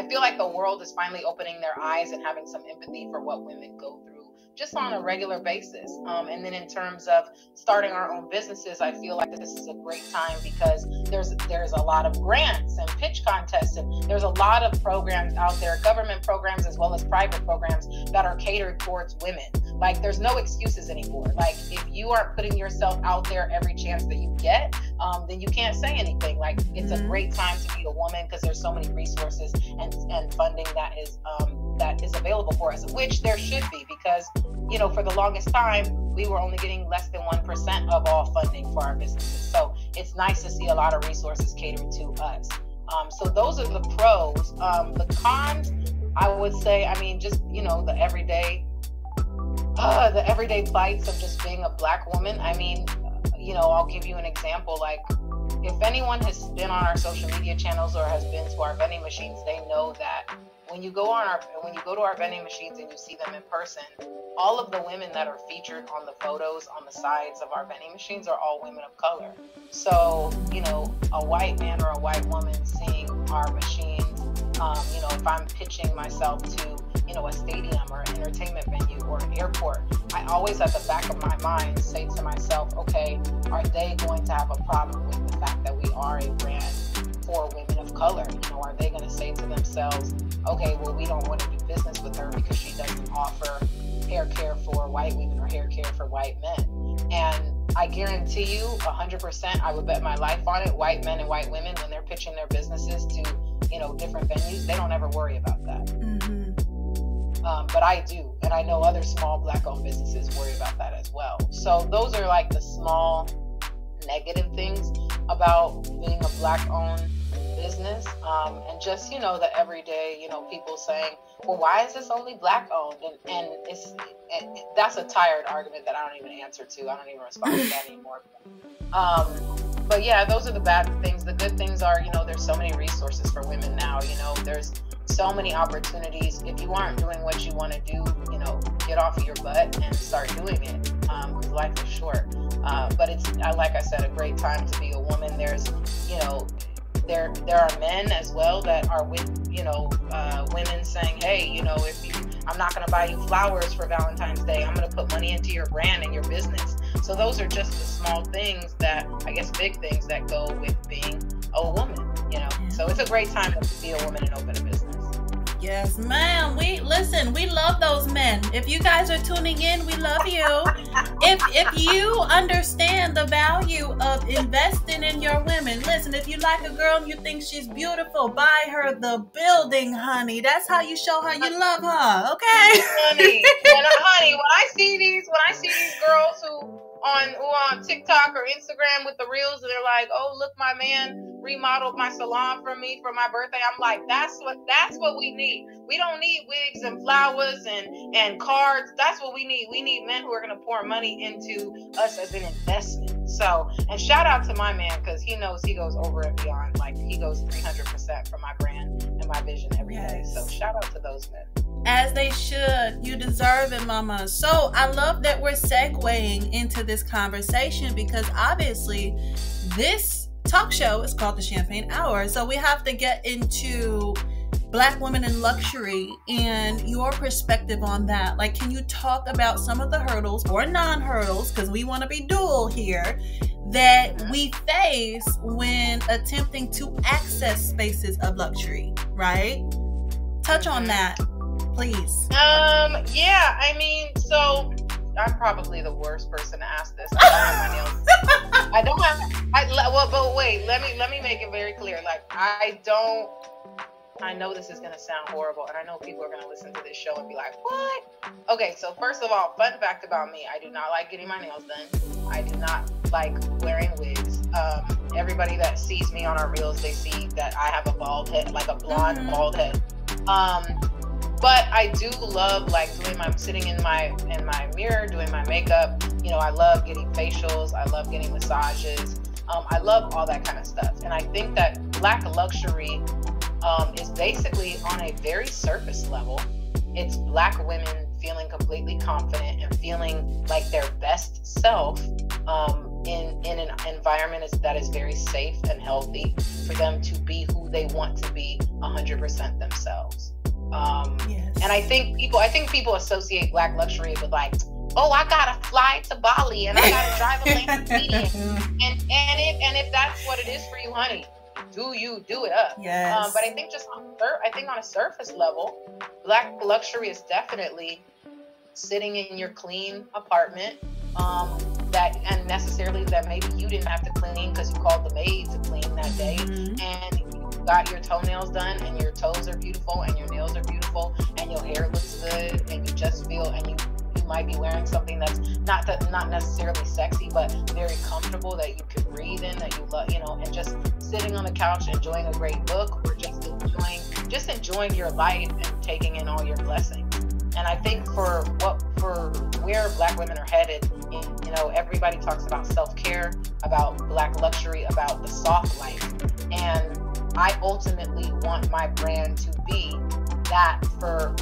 feel like the world is finally opening their eyes and having some empathy for what women go through just on a regular basis. And then in terms of starting our own businesses, I feel like this is a great time because there's a lot of grants and pitch contests, and there's a lot of programs out there, government programs as well as private programs that are catered towards women. Like, there's no excuses anymore. Like, if you aren't putting yourself out there every chance that you get, then you can't say anything. Like, it's a great time to be a woman because there's so many resources and funding that is available for us, which there should be, because, you know, for the longest time, we were only getting less than 1% of all funding for our businesses. So it's nice to see a lot of resources catered to us. So those are the pros. The cons, I would say, I mean, just, you know, the everyday plights of just being a Black woman. I mean, you know, I'll give you an example. Like, if anyone has been on our social media channels or has been to our vending machines, they know that when you go to our vending machines and you see them in person, all of the women that are featured on the photos on the sides of our vending machines are all women of color. So, you know, a white man or a white woman seeing our machines, you know, if I'm pitching myself to, you know, a stadium or an entertainment venue or an airport, I always at the back of my mind say to myself, okay, are they going to have a problem with the fact that we are a brand for women of color? You know, are they going to say to themselves, okay, well, we don't want to do business with her because she doesn't offer hair care for white women or hair care for white men? And I guarantee you 100%, I would bet my life on it, white men and white women, when they're pitching their businesses to, you know, different venues, they don't ever worry about that. But I do, and I know other small Black-owned businesses worry about that as well. So those are like the small negative things about being a Black-owned business, and just, you know, the everyday, you know, people saying, well, why is this only Black-owned? And that's a tired argument that I don't even answer to. I don't even respond to that anymore. But yeah, those are the bad things. The good things are, you know, there's so many resources for women now. You know, there's so many opportunities. If you aren't doing what you want to do, you know, get off of your butt and start doing it, because life is short. But it's, like I said, a great time to be a woman. There's, you know, there are men as well that are with, you know, women saying, hey, you know, I'm not going to buy you flowers for Valentine's Day. I'm going to put money into your brand and your business. So those are just the small things that, I guess, big things that go with being a woman, you know. So it's a great time to be a woman and open a business. Yes, ma'am. We love those men. If you guys are tuning in, we love you. If you understand the value of investing in your women, listen, if you like a girl and you think she's beautiful, buy her the building, honey. That's how you show her you love her, okay? Honey, when I see these girls who on TikTok or Instagram with the reels, and they're like, oh, look, my man remodeled my salon for me for my birthday. I'm like, that's what we need. We don't need wigs and flowers and cards. That's what we need. We need men who are going to pour money into us as an investment. So, and shout out to my man, because he knows he goes over and beyond. Like, he goes 300% for my brand and my vision every day. So shout out to those men. As they should. You deserve it, mama. So I love that we're segueing into this conversation, because obviously this talk show is called the Champagne Hour. So we have to get into Black women in luxury and your perspective on that. Like, can you talk about some of the hurdles or non-hurdles, because we want to be dual here, that we face when attempting to access spaces of luxury, right? Touch on that, please. Yeah, I mean, so I'm probably the worst person to ask this. I don't have my nails. But wait, let me make it very clear. Like, I know this is going to sound horrible, and I know people are going to listen to this show and be like, what? Okay, so first of all, fun fact about me, I do not like getting my nails done. I do not like wearing wigs. Everybody that sees me on our reels, they see that I have a bald head, like a blonde bald head. But I do love, like, sitting in my mirror, doing my makeup. You know, I love getting facials. I love getting massages. I love all that kind of stuff. And I think that Black luxury is basically on a very surface level. It's Black women feeling completely confident and feeling like their best self in an environment that is very safe and healthy for them to be who they want to be 100% themselves. Yes. And I think people associate Black luxury with like, oh, I gotta fly to Bali and I gotta drive a Lamborghini, and if that's what it is for you, honey, do it up. Yes. But I think on a surface level, Black luxury is definitely sitting in your clean apartment, and necessarily that maybe you didn't have to clean because you called the maid to clean that day, and you got your toenails done, and your toes are beautiful, and your nails are beautiful, and your hair looks good, and you just feel, and you might be wearing something that's not necessarily sexy, but very comfortable, that you can breathe in, that you love, and just sitting on the couch enjoying a great book, or just enjoying your life and taking in all your blessings. And I think for where Black women are headed, everybody talks about self-care, about Black luxury, about the soft life, and I ultimately want my brand to be that for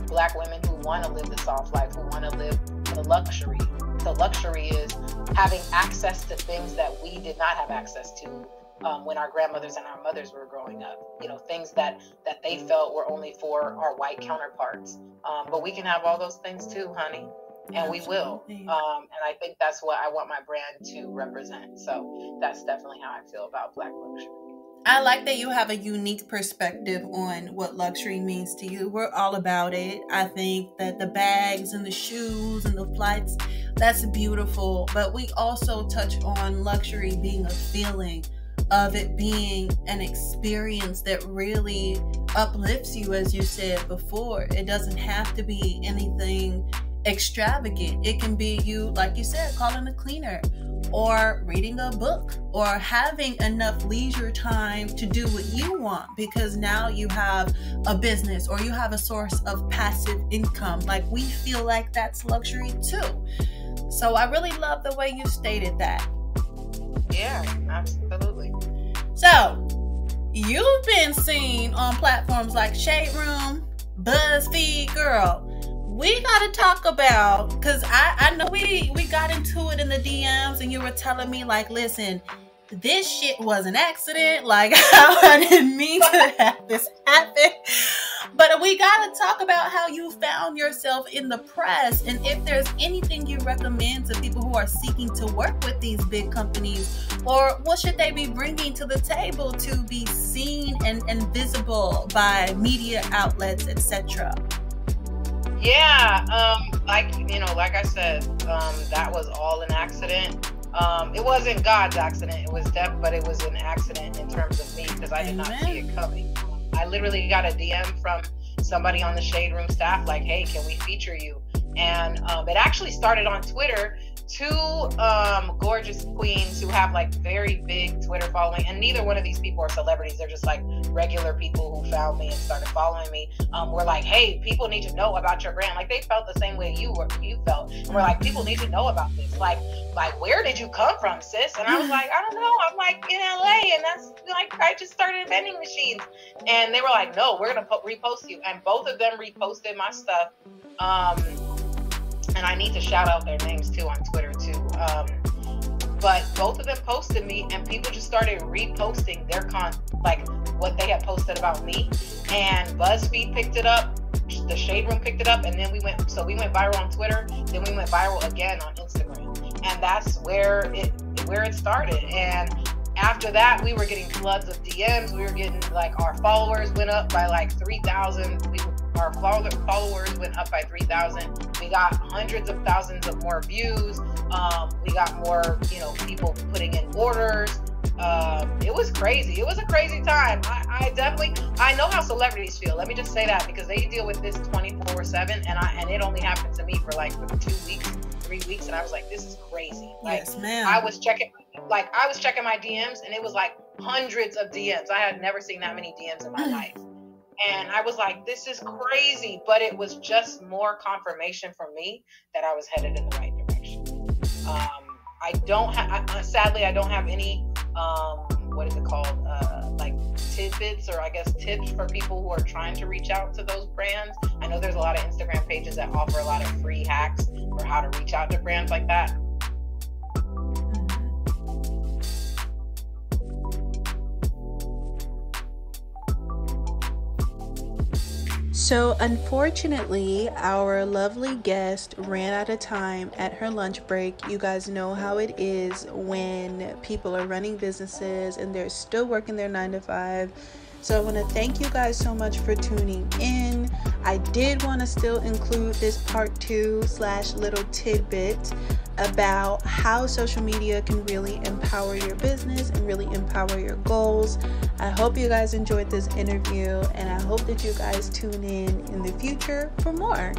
Black women who want to live the soft life, who want to live the luxury. The luxury is having access to things that we did not have access to when our grandmothers and our mothers were growing up. Things that they felt were only for our white counterparts. But we can have all those things too, honey. And we will. And I think that's what I want my brand to represent. So that's definitely how I feel about Black luxury. I like that you have a unique perspective on what luxury means to you. We're all about it. I think that the bags and the shoes and the flights, that's beautiful. But we also touch on luxury being a feeling, of it being an experience that really uplifts you, as you said before. It doesn't have to be anything extravagant. It can be you, like you said, calling a cleaner, or reading a book, or having enough leisure time to do what you want, because now you have a business or you have a source of passive income. Like, we feel like that's luxury too. So I really love the way you stated that. Yeah, absolutely. So you've been seen on platforms like Shade Room, BuzzFeed. Girl, we gotta talk about, because I know we got into it in the DMs, and you were telling me, like, listen, this shit was an accident. Like, I didn't mean to have this happen. But we gotta talk about how you found yourself in the press, and if there's anything you recommend to people who are seeking to work with these big companies, or what should they be bringing to the table to be seen and visible by media outlets, etc. Yeah, like I said, that was all an accident. It wasn't God's accident. It was but it was an accident in terms of me, because I did not see it coming. I literally got a DM from somebody on the Shade Room staff, like, hey, can we feature you? And it actually started on Twitter. Two gorgeous queens who have like very big Twitter following, and neither one of these people are celebrities. They're just like regular people who found me and started following me. We're like, hey, people need to know about your brand. Like, they felt the same way you felt. And we're like, people need to know about this. Like where did you come from, sis? And I was like, I don't know. I'm like in LA, and that's like, I just started vending machines. And they were like, no, we're gonna repost you. And both of them reposted my stuff. And I need to shout out their names too on Twitter too. But both of them posted me, and people just started reposting their like what they had posted about me. And BuzzFeed picked it up, the Shade Room picked it up, and then we went viral on Twitter. Then we went viral again on Instagram, and that's where it started. And after that, we were getting floods of DMs. We were getting, like, our followers went up by like 3,000. Our followers went up by 3,000. We got hundreds of thousands of more views. We got more, people putting in orders. It was crazy. It was a crazy time. I know how celebrities feel. Let me just say that, because they deal with this 24/7, and it only happened to me for like 2 weeks, 3 weeks, and I was like, this is crazy. Like, yes, ma'am. I was checking my DMs, and it was like hundreds of DMs. I had never seen that many DMs in my life. And I was like, this is crazy. But it was just more confirmation for me that I was headed in the right direction. Sadly, I don't have any, what is it called? Like tidbits, or I guess tips for people who are trying to reach out to those brands. I know there's a lot of Instagram pages that offer a lot of free hacks for how to reach out to brands like that. So unfortunately, our lovely guest ran out of time at her lunch break. You guys know how it is when people are running businesses and they're still working their 9 to 5. So I want to thank you guys so much for tuning in. I did want to still include this part 2 / little tidbit about how social media can really empower your business and really empower your goals. I hope you guys enjoyed this interview, and I hope that you guys tune in the future for more.